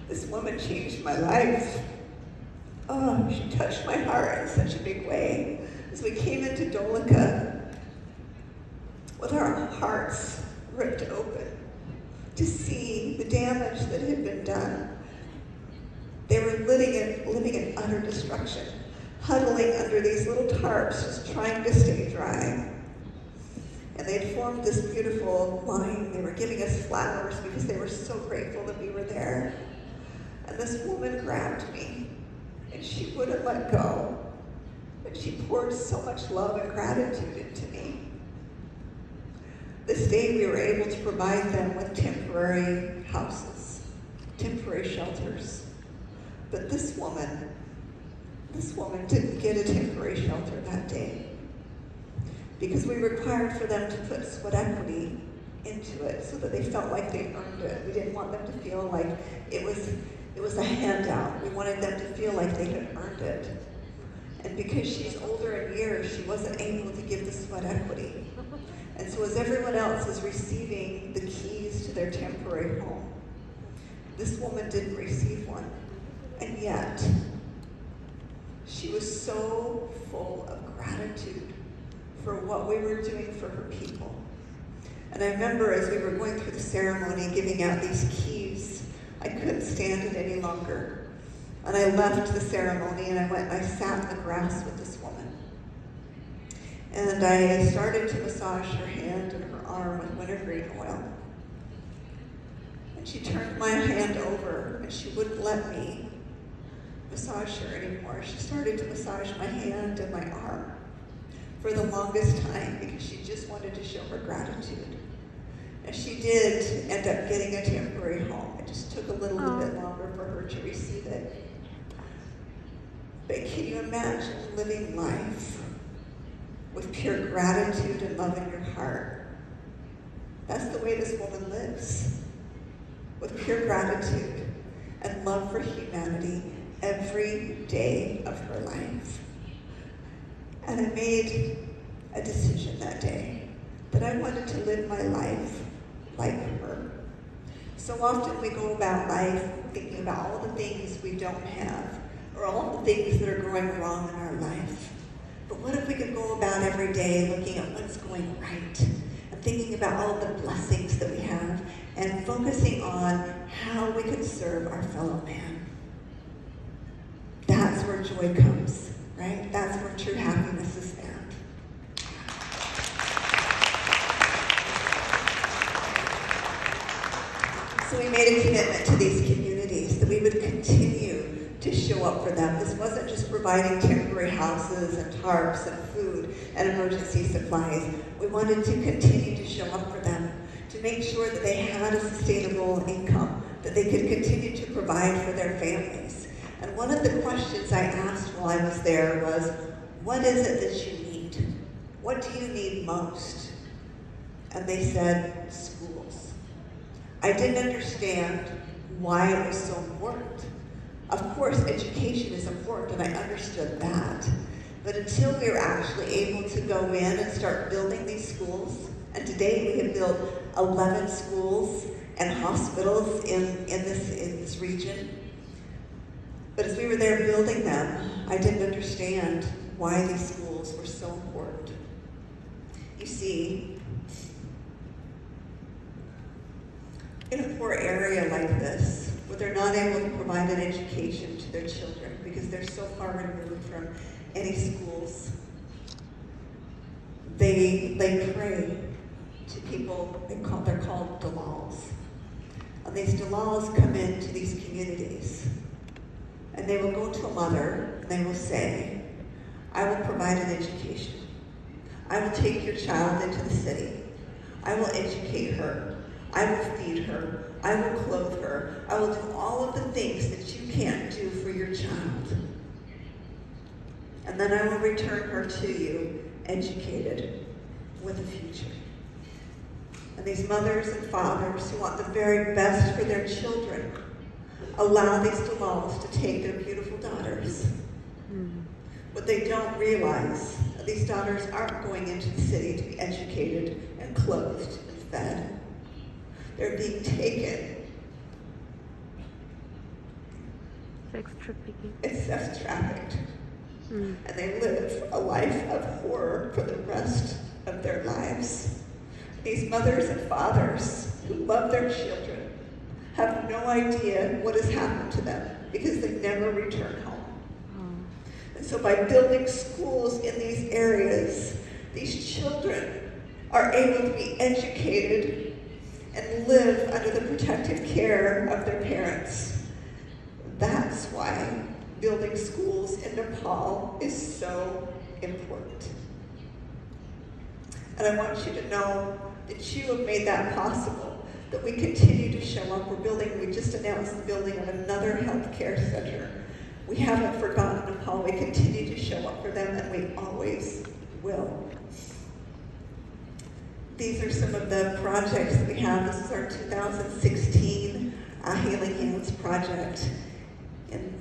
This woman changed my life. Oh, she touched my heart in such a big way. As we came into doTERRA with our hearts ripped open to see the damage that had been done. They were living in utter destruction, huddling under these little tarps, just trying to stay dry. And they'd formed this beautiful line. They were giving us flowers because they were so grateful that we were there. And this woman grabbed me, and she wouldn't let go. And she poured so much love and gratitude into me. This day we were able to provide them with temporary houses, temporary shelters. But this woman didn't get a temporary shelter that day because we required for them to put sweat equity into it so that they felt like they earned it. We didn't want them to feel like it was a handout. We wanted them to feel like they had earned it. And because she's older in years, she wasn't able to give the sweat equity. And so as everyone else is receiving the keys to their temporary home, this woman didn't receive one. And yet, she was so full of gratitude for what we were doing for her people. And I remember as we were going through the ceremony, giving out these keys, I couldn't stand it any longer. And I left the ceremony and I sat in the grass with this woman. And I started to massage her hand and her arm with wintergreen oil. And she turned my hand over and she wouldn't let me massage her anymore. She started to massage my hand and my arm for the longest time because she just wanted to show her gratitude. And she did end up getting a temporary home. It just took a little bit longer for her to receive it. But can you imagine living life with pure gratitude and love in your heart? That's the way this woman lives, with pure gratitude and love for humanity every day of her life. And I made a decision that day that I wanted to live my life like her. So often we go about life thinking about all the things we don't have, or all the things that are going wrong in our life. But what if we could go about every day looking at what's going right, and thinking about all of the blessings that we have, and focusing on how we can serve our fellow man? That's where joy comes, right? That's where true happiness is found. So we made a commitment to these communities that we would continue to show up for them. This wasn't just providing temporary houses and tarps and food and emergency supplies. We wanted to continue to show up for them, to make sure that they had a sustainable income, that they could continue to provide for their families. And one of the questions I asked while I was there was, what is it that you need? What do you need most? And they said, schools. I didn't understand why it was so important. Of course, education is important, and I understood that. But until we were actually able to go in and start building these schools, and today we have built 11 schools and hospitals in this region. But as we were there building them, I didn't understand why these schools were so important. You see, in a poor area like this, where they're not able to provide an education to their children because they're so far removed from any schools, they pray to people. They're called dalals. And these dalals come into these communities, and they will go to a mother and they will say, I will provide an education. I will take your child into the city. I will educate her. I will feed her. I will clothe her. I will do all of the things that you can't do for your child. And then I will return her to you, educated, with a future. And these mothers and fathers who want the very best for their children allow these dalals to take their beautiful daughters. What they don't realize, these daughters aren't going into the city to be educated and clothed and fed. They're being taken Sex trafficking. It's sex trafficked. And they live a life of horror for the rest of their lives. These mothers and fathers who love their children have no idea what has happened to them because they never return home. And so by building schools in these areas, these children are able to be educated and live under the protective care of their parents. That's why building schools in Nepal is so important. And I want you to know that you have made that possible, that we continue to show up. We just announced the building of another healthcare center. We haven't forgotten Nepal. We continue to show up for them, and we always will. These are some of the projects that we have. This is our 2016 Healing Hands project. And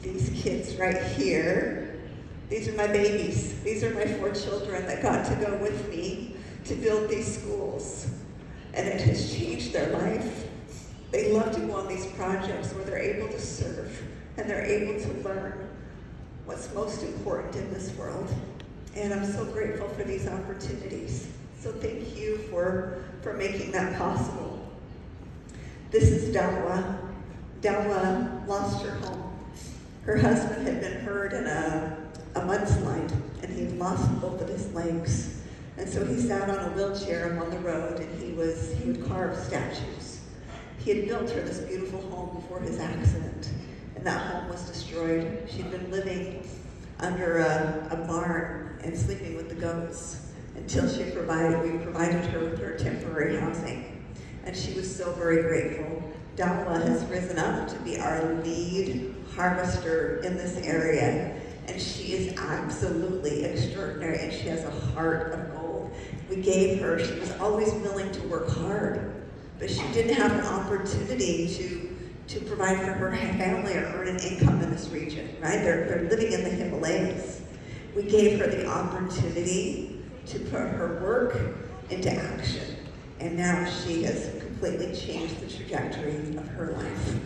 these kids right here, these are my babies. These are my 4 children that got to go with me to build these schools. And it has changed their life. They love to go on these projects where they're able to serve and they're able to learn what's most important in this world. And I'm so grateful for these opportunities. So thank you for making that possible. This is Dawa. Dawa lost her home. Her husband had been hurt in a mudslide, and he had lost both of his legs. And so he sat on a wheelchair on the road, and he would carve statues. He had built her this beautiful home before his accident, and that home was destroyed. She'd been living under a barn and sleeping with the goats until we provided her with her temporary housing. And she was so very grateful. Dawa has risen up to be our lead harvester in this area, and she is absolutely extraordinary, and she has a heart of gold. We gave her, she was always willing to work hard, but she didn't have an opportunity to provide for her family or earn an income in this region, right? They're living in the Himalayas. We gave her the opportunity to put her work into action, and now she has completely changed the trajectory of her life.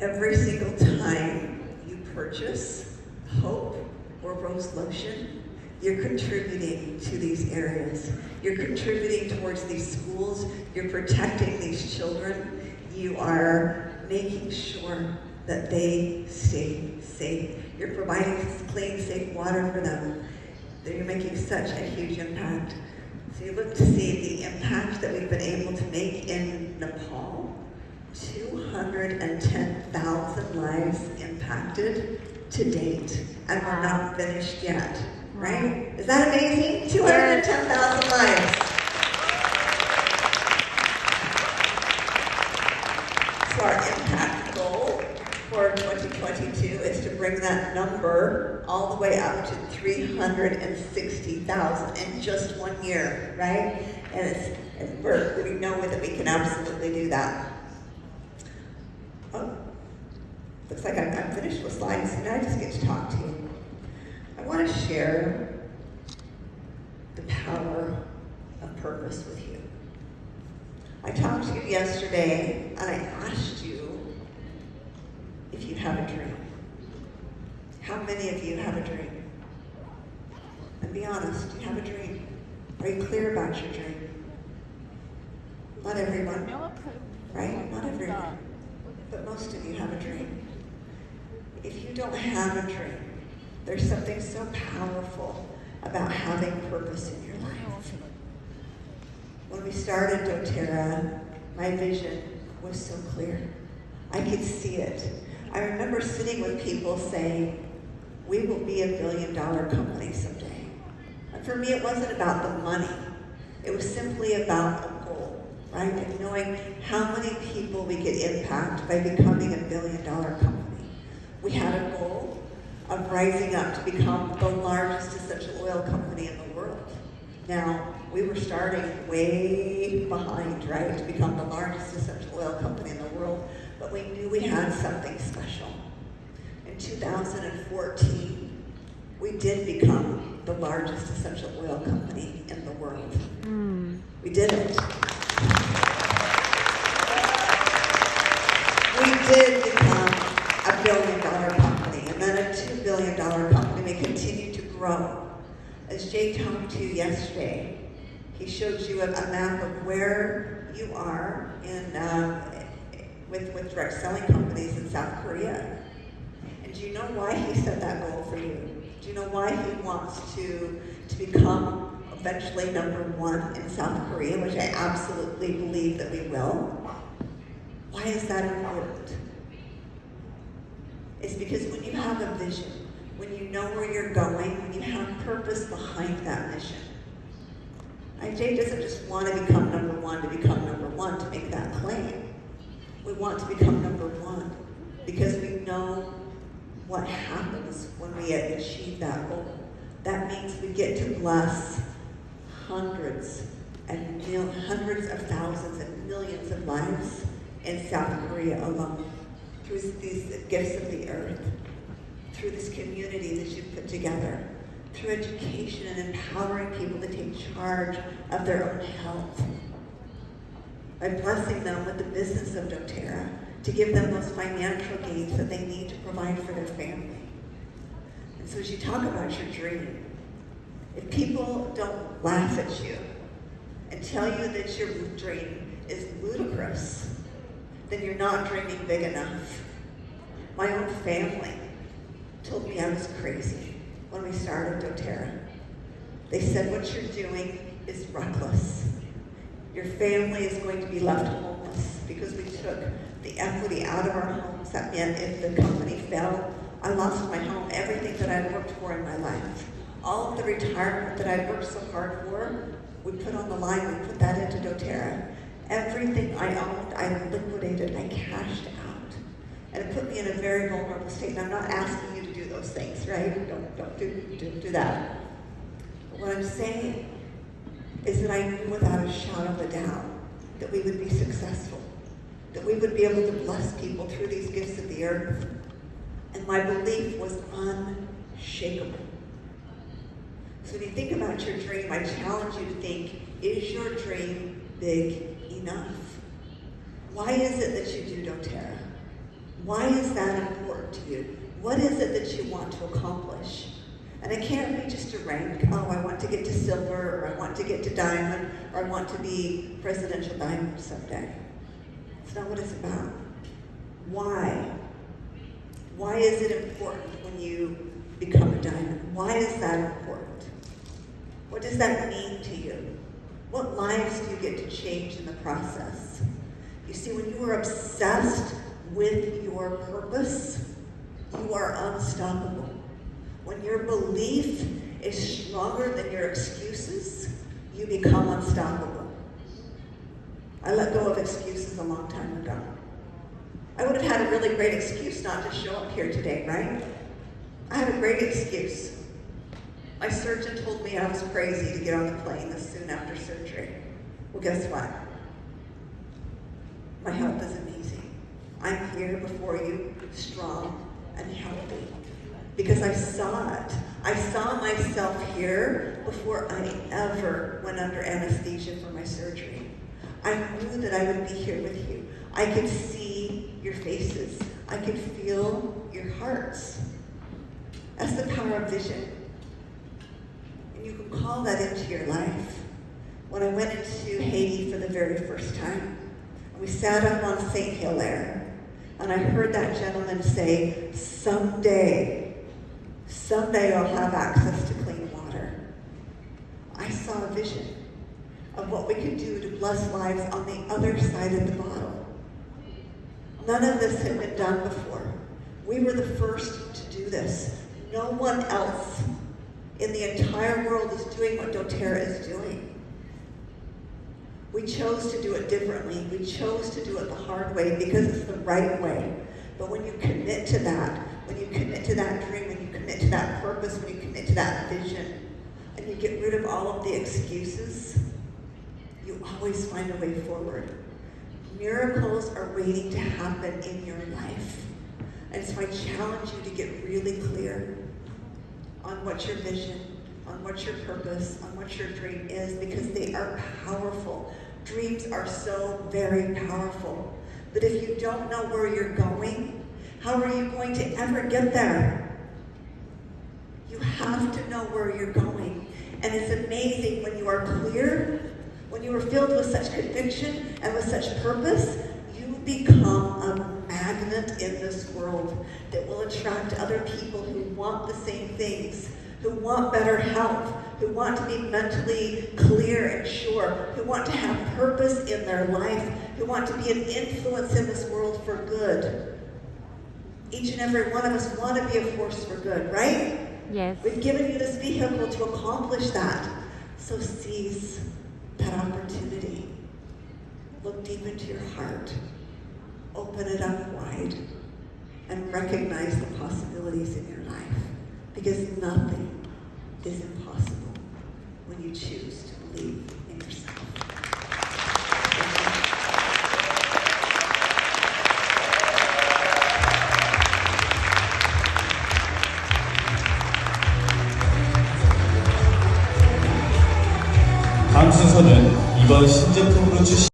Every single time you purchase hope or rose lotion, you're contributing to these areas. You're contributing towards these schools. You're protecting these children. You are making sure that they stay safe. You're providing clean, safe water for them. You're making such a huge impact. So you look to see the impact that we've been able to make in Nepal. 210,000 lives impacted to date, and we're not finished yet, right? Is that amazing? 210,000 lives. So our impact goal for 2022 is to bring that number all the way up to 360,000 in just 1 year, right? And we know that we can absolutely do that. Oh, looks like I'm finished with slides, and now I just get to talk to you. I want to share the power of purpose with you. I talked to you yesterday, and I asked you if you have a dream. How many of you have a dream? And be honest, do you have a dream? Are you clear about your dream? Not everyone, right? Not everyone. But most of you have a dream. If you don't have a dream, there's something so powerful about having purpose in your life. When we started doTERRA, my vision was so clear. I could see it. I remember sitting with people saying, we will be $1 billion company someday. And for me, it wasn't about the money. It was simply about a goal. Right? And knowing how many people we could impact by becoming $1 billion company. We had a goal of rising up to become the largest essential oil company in the world. Now, we were starting way behind, right, to become the largest essential oil company in the world, but we knew we had something special. In 2014, we did become the largest essential oil company in the world. We did it. did become a $1 billion company, and then a $2 billion company. We continue to grow. As Jay talked to you yesterday, he showed you a map of where you are with direct selling companies in South Korea. And do you know why he set that goal for you? Do you know why he wants to become eventually #1 in South Korea, which I absolutely believe that we will? Why is that important? It's because when you have a vision, when you know where you're going, when you have purpose behind that mission. Jay doesn't just want to become #1 to become #1 to make that claim. We want to become #1 because we know what happens when we achieve that goal. That means we get to bless hundreds of thousands and millions of lives in South Korea alone through these gifts of the earth, through this community that you've put together, through education and empowering people to take charge of their own health, by blessing them with the business of doTERRA to give them those financial gains that they need to provide for their family. And so as you talk about your dream, if people don't laugh at you and tell you that your dream is ludicrous, then you're not dreaming big enough. My own family told me I was crazy when we started doTERRA. They said, what you're doing is reckless. Your family is going to be left homeless because we took the equity out of our homes. That meant if the company fell, I lost my home, everything that I'd worked for in my life. All of the retirement that I'd worked so hard for, we put on the line, we put that into doTERRA. Everything I owned, I liquidated, I cashed out. And it put me in a very vulnerable state. And I'm not asking you to do those things, right? Don't do that. But what I'm saying is that I knew without a shadow of a doubt that we would be successful, that we would be able to bless people through these gifts of the earth. And my belief was unshakable. So when you think about your dream, I challenge you to think, is your dream big enough? Why is it that you do doTERRA? Why is that important to you? What is it that you want to accomplish? And it can't be just a rank. Oh, I want to get to silver, or I want to get to diamond, or I want to be presidential diamond someday. It's not what it's about. Why? Why is it important when you become a diamond? Why is that important? What does that mean to you? What lives do you get to change in the process? You see, when you are obsessed with your purpose, you are unstoppable. When your belief is stronger than your excuses, you become unstoppable. I let go of excuses a long time ago. I would have had a really great excuse not to show up here today, right? I had a great excuse. My surgeon told me I was crazy to get on the plane this soon after surgery. Well, guess what? My health is amazing. I'm here before you, strong and healthy, because I saw it. I saw myself here before I ever went under anesthesia for my surgery. I knew that I would be here with you. I could see your faces. I could feel your hearts. That's the power of vision. And you can call that into your life. When I went into Haiti for the very first time, we sat up on St. Hilaire, and I heard that gentleman say, someday I'll have access to clean water. I saw a vision of what we could do to bless lives on the other side of the bottle. None of this had been done before. We were the first to do this. No one else in the entire world is doing what doTERRA is doing. We chose to do it differently. We chose to do it the hard way because it's the right way. But when you commit to that, when you commit to that dream, when you commit to that purpose, when you commit to that vision, and you get rid of all of the excuses, you always find a way forward. Miracles are waiting to happen in your life. And so I challenge you to get really clear on what your vision, on what your purpose, on what your dream is, because they are powerful. Dreams are so very powerful. But if you don't know where you're going, how are you going to ever get there? You have to know where you're going. And it's amazing when you are clear, when you are filled with such conviction and with such purpose, you become a magnet in this world that will attract other people who want the same things, who want better health, who want to be mentally clear and sure, who want to have purpose in their life, who want to be an influence in this world for good. Each and every one of us want to be a force for good, right? Yes. We've given you this vehicle to accomplish that. So seize that opportunity. Look deep into your heart. Open it up wide. And recognize the possibilities in your life. Because nothing is impossible when you choose to believe in yourself. 다음 순서는 이번 신제품으로 출시